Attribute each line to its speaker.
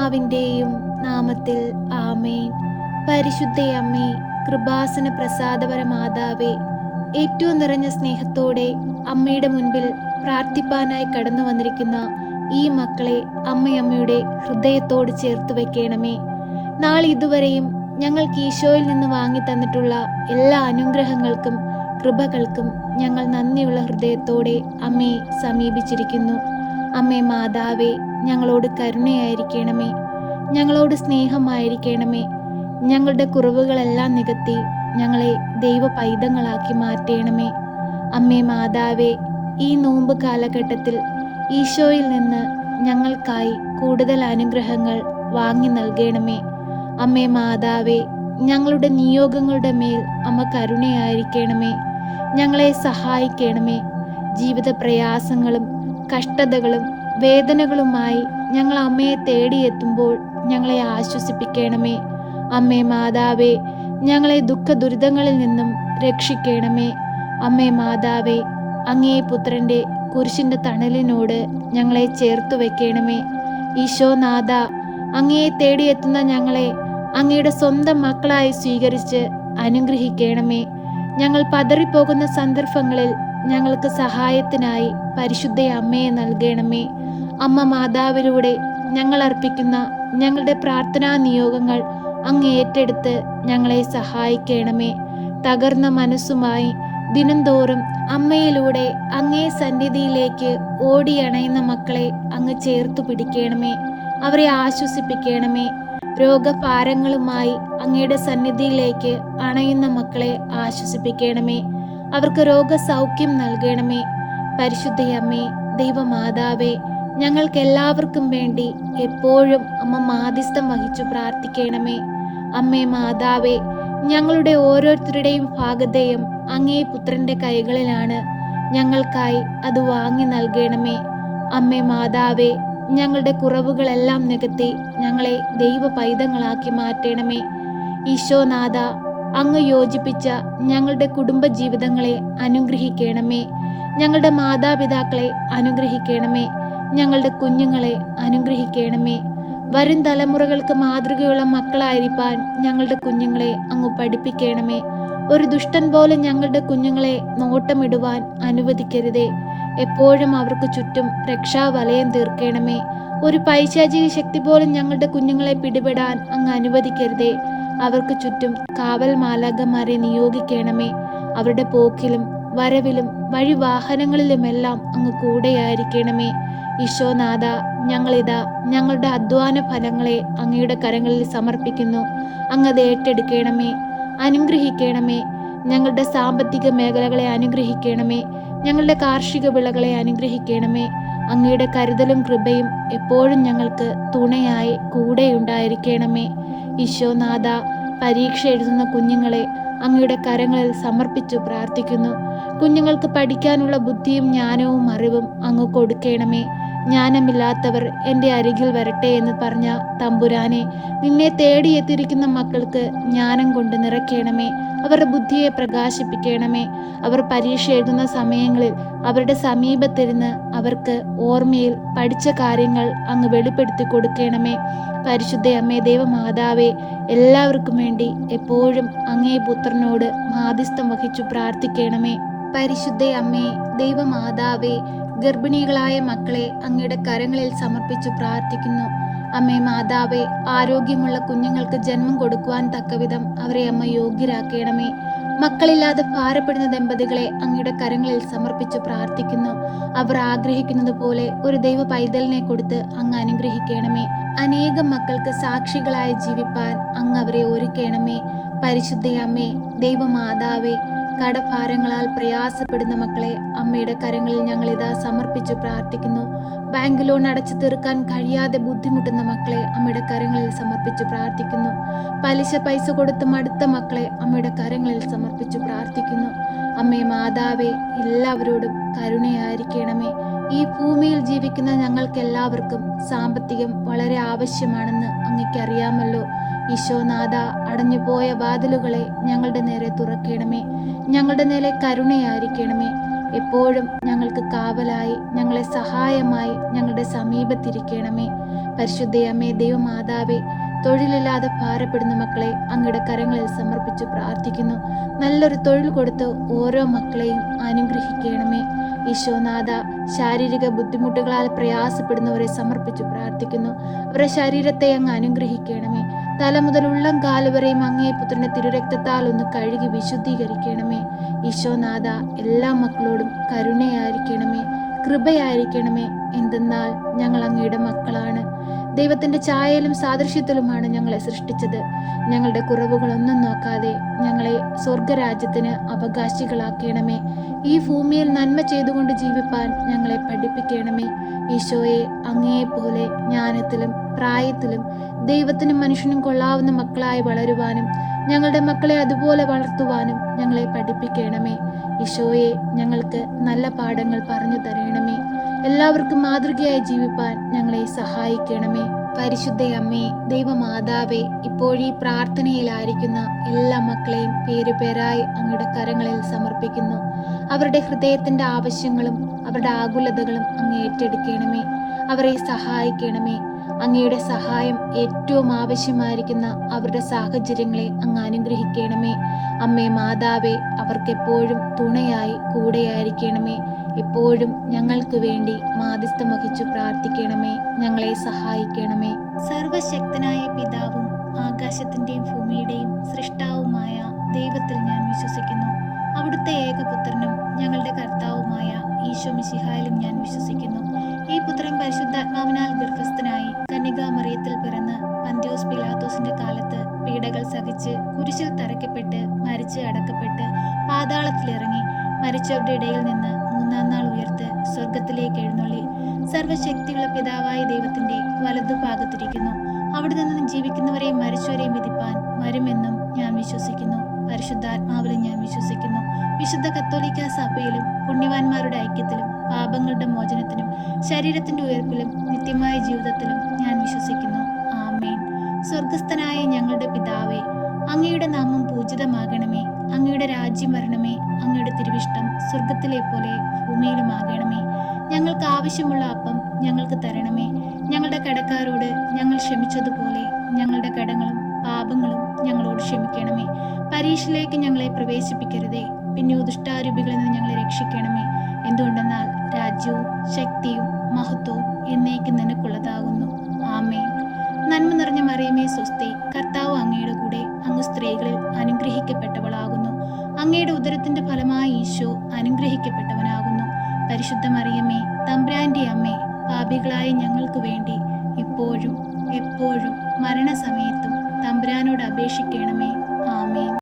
Speaker 1: പിതാവിൻ്റെയും നാമത്തിൽ ആമേൻ. പരിശുദ്ധയമ്മേ, കൃപാസന പ്രസാദപര മാതാവേ, ഏറ്റവും നിറഞ്ഞ സ്നേഹത്തോടെ അമ്മയുടെ മുൻപിൽ പ്രാർത്ഥിപ്പാനായി കടന്നു വന്നിരിക്കുന്ന ഈ മക്കളെ അമ്മയുടെ ഹൃദയത്തോട് ചേർത്ത് വെക്കണമേ. നാളെ ഇതുവരെയും ഞങ്ങൾക്ക് ഈശോയിൽ നിന്ന് വാങ്ങി തന്നിട്ടുള്ള എല്ലാ അനുഗ്രഹങ്ങൾക്കും കൃപകൾക്കും ഞങ്ങൾ നന്ദിയുള്ള ഹൃദയത്തോടെ അമ്മയെ സമീപിച്ചിരിക്കുന്നു. അമ്മേ മാതാവേ, ഞങ്ങളോട് കരുണയായിരിക്കണമേ, ഞങ്ങളോട് സ്നേഹമായിരിക്കണമേ. ഞങ്ങളുടെ കുറവുകളെല്ലാം നികത്തി ഞങ്ങളെ ദൈവ പൈതങ്ങളാക്കി മാറ്റണമേ. അമ്മേ മാതാവേ, ഈ നോമ്പ് കാലഘട്ടത്തിൽ ഈശോയിൽ നിന്ന് ഞങ്ങൾക്കായി കൂടുതൽ അനുഗ്രഹങ്ങൾ വാങ്ങി നൽകണമേ. അമ്മേ മാതാവേ, ഞങ്ങളുടെ നിയോഗങ്ങളുടെ മേൽ അമ്മ കരുണയായിരിക്കണമേ. ഞങ്ങളെ സഹായിക്കണമേ. ജീവിത പ്രയാസങ്ങളും കഷ്ടതകളും വേദനകളുമായി ഞങ്ങൾ അമ്മയെ തേടിയെത്തുമ്പോൾ ഞങ്ങളെ ആശ്വസിപ്പിക്കണമേ. അമ്മേ മാതാവേ, ഞങ്ങളെ ദുഃഖ ദുരിതങ്ങളിൽ നിന്നും രക്ഷിക്കണമേ. അമ്മേ മാതാവേ, അങ്ങേ പുത്രൻ്റെ കുരിശിൻ്റെ തണലിനോട് ഞങ്ങളെ ചേർത്തു വെക്കണമേ. ഈശോനാഥ, അങ്ങയെ തേടിയെത്തുന്ന ഞങ്ങളെ അങ്ങയുടെ സ്വന്തം മക്കളായി സ്വീകരിച്ച് അനുഗ്രഹിക്കണമേ. ഞങ്ങൾ പതറിപ്പോകുന്ന സന്ദർഭങ്ങളിൽ ഞങ്ങൾക്ക് സഹായത്തിനായി പരിശുദ്ധ അമ്മയെ നൽകണമേ. അമ്മ മാതാവിലൂടെ ഞങ്ങൾ അർപ്പിക്കുന്ന ഞങ്ങളുടെ പ്രാർത്ഥനാ നിയോഗങ്ങൾ അങ്ങ് ഏറ്റെടുത്ത് ഞങ്ങളെ സഹായിക്കണമേ. തകർന്ന മനസ്സുമായി ദിനംതോറും അമ്മയിലൂടെ അങ്ങേ സന്നിധിയിലേക്ക് ഓടിയണയുന്ന മക്കളെ അങ്ങ് ചേർത്തു പിടിക്കണമേ. അവരെ ആശ്വസിപ്പിക്കണമേ. രോഗഭാരങ്ങളുമായി അങ്ങയുടെ സന്നിധിയിലേക്ക് അണയുന്ന മക്കളെ ആശ്വസിപ്പിക്കണമേ. അവർക്ക് രോഗസൗഖ്യം നൽകണമേ. പരിശുദ്ധയമ്മേ, ദൈവമാതാവേ, ഞങ്ങൾക്കെല്ലാവർക്കും വേണ്ടി എപ്പോഴും അമ്മ മാധ്യസ്ഥം വഹിച്ചു പ്രാർത്ഥിക്കണമേ. അമ്മേ മാതാവേ, ഞങ്ങളുടെ ഓരോരുത്തരുടെയും ഭാഗധേയം അങ്ങേ പുത്രൻ്റെ കൈകളിലാണ്. ഞങ്ങൾക്കായി അത് വാങ്ങി നൽകണമേ. അമ്മേ മാതാവേ, ഞങ്ങളുടെ കുറവുകളെല്ലാം നികത്തി ഞങ്ങളെ ദൈവ പൈതങ്ങളാക്കി മാറ്റണമേ. ഈശോനാഥ, അങ്ങ് യോജിപ്പിച്ച ഞങ്ങളുടെ കുടുംബ ജീവിതങ്ങളെ അനുഗ്രഹിക്കണമേ. ഞങ്ങളുടെ മാതാപിതാക്കളെ അനുഗ്രഹിക്കണമേ. ഞങ്ങളുടെ കുഞ്ഞുങ്ങളെ അനുഗ്രഹിക്കണമേ. വരും തലമുറകൾക്ക് മാതൃകയുള്ള മക്കളായിരിക്കാൻ ഞങ്ങളുടെ കുഞ്ഞുങ്ങളെ അങ്ങ് പഠിപ്പിക്കണമേ. ഒരു ദുഷ്ടൻ പോലെ ഞങ്ങളുടെ കുഞ്ഞുങ്ങളെ നോട്ടമിടുവാൻ അനുവദിക്കരുതേ. എപ്പോഴും അവർക്ക് ചുറ്റും രക്ഷാവലയം തീർക്കണമേ. ഒരു പൈശാചിക ശക്തി പോലും ഞങ്ങളുടെ കുഞ്ഞുങ്ങളെ പിടിപെടാൻ അങ്ങ് അനുവദിക്കരുതേ. അവർക്ക് ചുറ്റും കാവൽ മാലാഖമാരെ നിയോഗിക്കണമേ. അവരുടെ പോക്കിലും വരവിലും വഴിവാഹനങ്ങളിലുമെല്ലാം അങ്ങ് കൂടെയായിരിക്കണമേ. ഈശോനാഥ, ഞങ്ങളിതാ ഞങ്ങളുടെ അധ്വാന ഫലങ്ങളെ അങ്ങയുടെ കരങ്ങളിൽ സമർപ്പിക്കുന്നു. അങ്ങത് ഏറ്റെടുക്കണമേ. അനുഗ്രഹിക്കണമേ. ഞങ്ങളുടെ സാമ്പത്തിക മേഖലകളെ അനുഗ്രഹിക്കണമേ. ഞങ്ങളുടെ കാർഷിക വിളകളെ അനുഗ്രഹിക്കണമേ. അങ്ങയുടെ കരുതലും കൃപയും എപ്പോഴും ഞങ്ങൾക്ക് തുണയായി കൂടെയുണ്ടായിരിക്കണമേ. ഈശോനാഥ, പരീക്ഷ എഴുതുന്ന കുഞ്ഞുങ്ങളെ അങ്ങയുടെ കരങ്ങളിൽ സമർപ്പിച്ചു പ്രാർത്ഥിക്കുന്നു. കുഞ്ഞുങ്ങൾക്ക് പഠിക്കാനുള്ള ബുദ്ധിയും ജ്ഞാനവും അറിവും അങ്ങ് കൊടുക്കണമേ. ജ്ഞാനമില്ലാത്തവർ എൻ്റെ അരികിൽ വരട്ടെ എന്ന് പറഞ്ഞ തമ്പുരാനെ, നിന്നെ തേടിയെത്തിയിരിക്കുന്ന മക്കൾക്ക് ജ്ഞാനം കൊണ്ട് നിറയ്ക്കണമേ. അവരുടെ ബുദ്ധിയെ പ്രകാശിപ്പിക്കണമേ. അവർ പരീക്ഷ എഴുതുന്ന സമയങ്ങളിൽ അവരുടെ സമീപത്തിരുന്ന് അവർക്ക് ഓർമ്മയിൽ പഠിച്ച കാര്യങ്ങൾ അങ്ങ് വെളിപ്പെടുത്തി കൊടുക്കണമേ. പരിശുദ്ധ അമ്മേ, ദൈവമാതാവേ, എല്ലാവർക്കും വേണ്ടി എപ്പോഴും അങ്ങേ പുത്രനോട് മാധ്യസ്ഥം വഹിച്ചു പ്രാർത്ഥിക്കണമേ. പരിശുദ്ധ അമ്മേ, ദൈവമാതാവേ, ഗർഭിണികളായ മക്കളെ അങ്ങയുടെ കരങ്ങളിൽ സമർപ്പിച്ചു പ്രാർത്ഥിക്കുന്നു. അമ്മേ മാതാവേ, ആരോഗ്യമുള്ള കുഞ്ഞുങ്ങൾക്ക് ജന്മം കൊടുക്കുവാൻ തക്കവിധം അവരെ അമ്മ യോഗ്യരാക്കണമേ. മക്കളില്ലാതെ ഭാരപ്പെടുന്ന ദമ്പതികളെ അങ്ങയുടെ കരങ്ങളിൽ സമർപ്പിച്ചു പ്രാർത്ഥിക്കുന്നു. അവർ ആഗ്രഹിക്കുന്നത് പോലെ ഒരു ദൈവ പൈതലിനെ കൊടുത്ത് അങ്ങ് അനുഗ്രഹിക്കണമേ. അനേകം മക്കൾക്ക് സാക്ഷികളായി ജീവിപ്പാൻ അങ്ങ് അവരെ ഒരുക്കണമേ. പരിശുദ്ധ അമ്മേ, ദൈവമാതാവേ, കടഭാരങ്ങളാൽ പ്രയാസപ്പെടുന്ന മക്കളെ അമ്മയുടെ കരങ്ങളിൽ ഞങ്ങളിതാ സമർപ്പിച്ചു പ്രാർത്ഥിക്കുന്നു. ബാങ്ക് ലോൺ അടച്ചു തീർക്കാൻ കഴിയാതെ ബുദ്ധിമുട്ടുന്ന മക്കളെ അമ്മയുടെ കരങ്ങളിൽ സമർപ്പിച്ചു പ്രാർത്ഥിക്കുന്നു. പലിശ പൈസ കൊടുത്ത് മടുത്ത മക്കളെ അമ്മയുടെ കരങ്ങളിൽ സമർപ്പിച്ചു പ്രാർത്ഥിക്കുന്നു. അമ്മേ മാതാവേ, എല്ലാവരോടും കരുണയായിരിക്കണമേ. ഈ ഭൂമിയിൽ ജീവിക്കുന്ന ഞങ്ങൾക്കെല്ലാവർക്കും സാമ്പത്തികം വളരെ ആവശ്യമാണെന്ന് അങ്ങയ്ക്കറിയാമല്ലോ. ഈശോനാഥ, അടഞ്ഞുപോയ വാതിലുകളെ ഞങ്ങളുടെ നേരെ തുറക്കണമേ. ഞങ്ങളുടെ നേരെ കരുണയായിരിക്കണമേ. എപ്പോഴും ഞങ്ങൾക്ക് കാവലായി, ഞങ്ങളെ സഹായമായി ഞങ്ങളുടെ സമീപത്തിരിക്കണമേ. പരിശുദ്ധയമ്മേ, ദൈവമാതാവേ, തൊഴിലില്ലാതെ ഭാരപ്പെടുന്ന മക്കളെ അങ്ങയുടെ കരങ്ങളിൽ സമർപ്പിച്ച് പ്രാർത്ഥിക്കുന്നു. നല്ലൊരു തൊഴിൽ കൊടുത്ത് ഓരോ മക്കളെയും അനുഗ്രഹിക്കണമേ. ഈശോനാഥ, ശാരീരിക ബുദ്ധിമുട്ടുകളാൽ പ്രയാസപ്പെടുന്നവരെ സമർപ്പിച്ച് പ്രാർത്ഥിക്കുന്നു. അവരുടെ ശരീരത്തെ അങ്ങ് അനുഗ്രഹിക്കണമേ. തല മുതൽ ഉള്ളം കാലുവരെയും അങ്ങേ പുത്രന്റെ തിരുരക്തത്താൽ ഒന്ന് കഴുകി വിശുദ്ധീകരിക്കണമേ. ഈശോനാഥ, എല്ലാ മക്കളോടും കരുണയായിരിക്കണമേ, കൃപയായിരിക്കണമേ. എന്തെന്നാൽ ഞങ്ങൾ അങ്ങയുടെ മക്കളാണ്. ദൈവത്തിന്റെ ഛായയിലും സാദൃശ്യത്തിലുമാണ് ഞങ്ങളെ സൃഷ്ടിച്ചത്. ഞങ്ങളുടെ കുറവുകളൊന്നും നോക്കാതെ ഞങ്ങളെ സ്വർഗരാജ്യത്തിന് അവകാശികളാക്കണമേ. ഈ ഭൂമിയിൽ നന്മ ചെയ്തുകൊണ്ട് ജീവിപ്പാൻ ഞങ്ങളെ പഠിപ്പിക്കണമേ. ഈശോയെ, അങ്ങേപോലെ ജ്ഞാനത്തിലും പ്രായത്തിലും ദൈവത്തിനും മനുഷ്യനും കൊള്ളാവുന്ന മക്കളായി വളരുവാനും ഞങ്ങളുടെ മക്കളെ അതുപോലെ വളർത്തുവാനും ഞങ്ങളെ പഠിപ്പിക്കണമേ. ഈശോയെ, ഞങ്ങൾക്ക് നല്ല പാഠങ്ങൾ പറഞ്ഞു തരണമേ. എല്ലാവർക്കും മാതൃകയായി ജീവിപ്പാൻ ഞങ്ങളെ സഹായിക്കണമേ. പരിശുദ്ധയമ്മേ, ദൈവമാതാവേ, ഇപ്പോഴീ പ്രാർത്ഥനയിലായിരിക്കുന്ന എല്ലാ മക്കളെയും പേരുപേരായി അങ്ങയുടെ കരങ്ങളിൽ സമർപ്പിക്കുന്നു. അവരുടെ ഹൃദയത്തിന്റെ ആവശ്യങ്ങളും അവരുടെ ആകുലതകളും അങ്ങ് ഏറ്റെടുക്കണമേ. അവരെ സഹായിക്കണമേ. അങ്ങയുടെ സഹായം ഏറ്റവും ആവശ്യമായിരിക്കുന്ന അവരുടെ സാഹചര്യങ്ങളെ അങ്ങ് അനുഗ്രഹിക്കണമേ. അമ്മേ മാതാവേ, അവർക്കെപ്പോഴും തുണയായി കൂടെയായിരിക്കണമേ. എപ്പോഴും ഞങ്ങൾക്ക് വേണ്ടി മാധ്യസ്ഥം വഹിച്ചു പ്രാർത്ഥിക്കണമേ. ഞങ്ങളെ സഹായിക്കണമേ. സർവശക്തനായ പിതാവും ആകാശത്തിന്റെയും ഭൂമിയുടെയും സൃഷ്ടാവുമായ ദൈവത്തിൽ ഞാൻ വിശ്വസിക്കുന്നു. അവിടുത്തെ ഏകപുത്രനും ഞങ്ങളുടെ കർത്താവുമായ ഈശോ മിശിഹായിലും ഞാൻ വിശ്വസിക്കുന്നു. ഈ പുത്രൻ പരിശുദ്ധാത്മാവിനാൽ ഗർഭസ്ഥനായി കന്യകാമറിയത്തിൽ പിറന്ന് പന്ത്യോസ് പിലാത്തോസിന്റെ കാലത്ത് പീഡകൾ സഹിച്ച് കുരിശിൽ തറയ്ക്കപ്പെട്ട് മരിച്ച് അടക്കപ്പെട്ട് പാതാളത്തിലിറങ്ങി മരിച്ചവരുടെ ഇടയിൽ നിന്ന് മൂന്നാം നാൾ ഉയർത്ത് സ്വർഗത്തിലേക്ക് എഴുന്നള്ളി സർവശക്തിയുള്ള പിതാവായ ദൈവത്തിന്റെ വലതുഭാഗത്തിരിക്കുന്നു. അവിടെ നിന്ന് ജീവിക്കുന്നവരെയും മരിച്ചവരെയും വിധിപ്പാൻ വരുമെന്നും ഞാൻ വിശ്വസിക്കുന്നു. പരിശുദ്ധാത്മാവിലും ഞാൻ വിശ്വസിക്കുന്നു. വിശുദ്ധ കത്തോലിക്ക സഭയിലും പുണ്യവാന്മാരുടെ ഐക്യത്തിലും പാപങ്ങളുടെ മോചനത്തിനും ശരീരത്തിന്റെ ഉയർപ്പിലും നിത്യമായ ജീവിതത്തിലും ഞാൻ വിശ്വസിക്കുന്നു. ആമേൻ. സ്വർഗസ്ഥനായ ഞങ്ങളുടെ പിതാവേ, അങ്ങയുടെ നാമം പൂജിതമാകണമേ. അങ്ങയുടെ രാജ്യം വരണമേ. അങ്ങയുടെ തിരുവിഷ്ടം സ്വർഗത്തിലെ പോലെ ഭൂമിയിലുമാകണമേ. ഞങ്ങൾക്ക് ആവശ്യമുള്ള അപ്പം ഞങ്ങൾക്ക് തരണമേ. ഞങ്ങളുടെ കടക്കാരോട് ഞങ്ങൾ ക്ഷമിച്ചതുപോലെ ഞങ്ങളുടെ കടങ്ങളും പാപങ്ങളും ഞങ്ങളോട് ക്ഷമിക്കണമേ. പരീക്ഷയിലേക്ക് ഞങ്ങളെ പ്രവേശിപ്പിക്കരുതേ, പിന്നെയോ ദുഷ്ടാരൂപികളിൽ നിന്ന് ഞങ്ങളെ രക്ഷിക്കണമേ. എന്തുകൊണ്ടെന്നാൽ രാജ്യവും ശക്തിയും മഹത്വവും എന്നേക്കും നിനക്കുള്ളതാകുന്നു. ആമേൻ. നന്മ നിറഞ്ഞ മറിയമേ സ്വസ്തി, കർത്താവ് അങ്ങയുടെ കൂടെ, അങ്ങ് സ്ത്രീകളിൽ അനുഗ്രഹിക്കപ്പെട്ടവളാകുന്നു. അങ്ങയുടെ ഉദരത്തിന്റെ ഫലമായി ഈശോ അനുഗ്രഹിക്കപ്പെട്ടവനാകുന്നു. പരിശുദ്ധ മറിയമേ, തമ്പുരാന്റെ അമ്മേ, പാപികളായ ഞങ്ങൾക്ക് വേണ്ടി ഇപ്പോഴും എപ്പോഴും മരണസമയത്തും തമ്പുരാനോട് അപേക്ഷിക്കണമേ. ആമേൻ.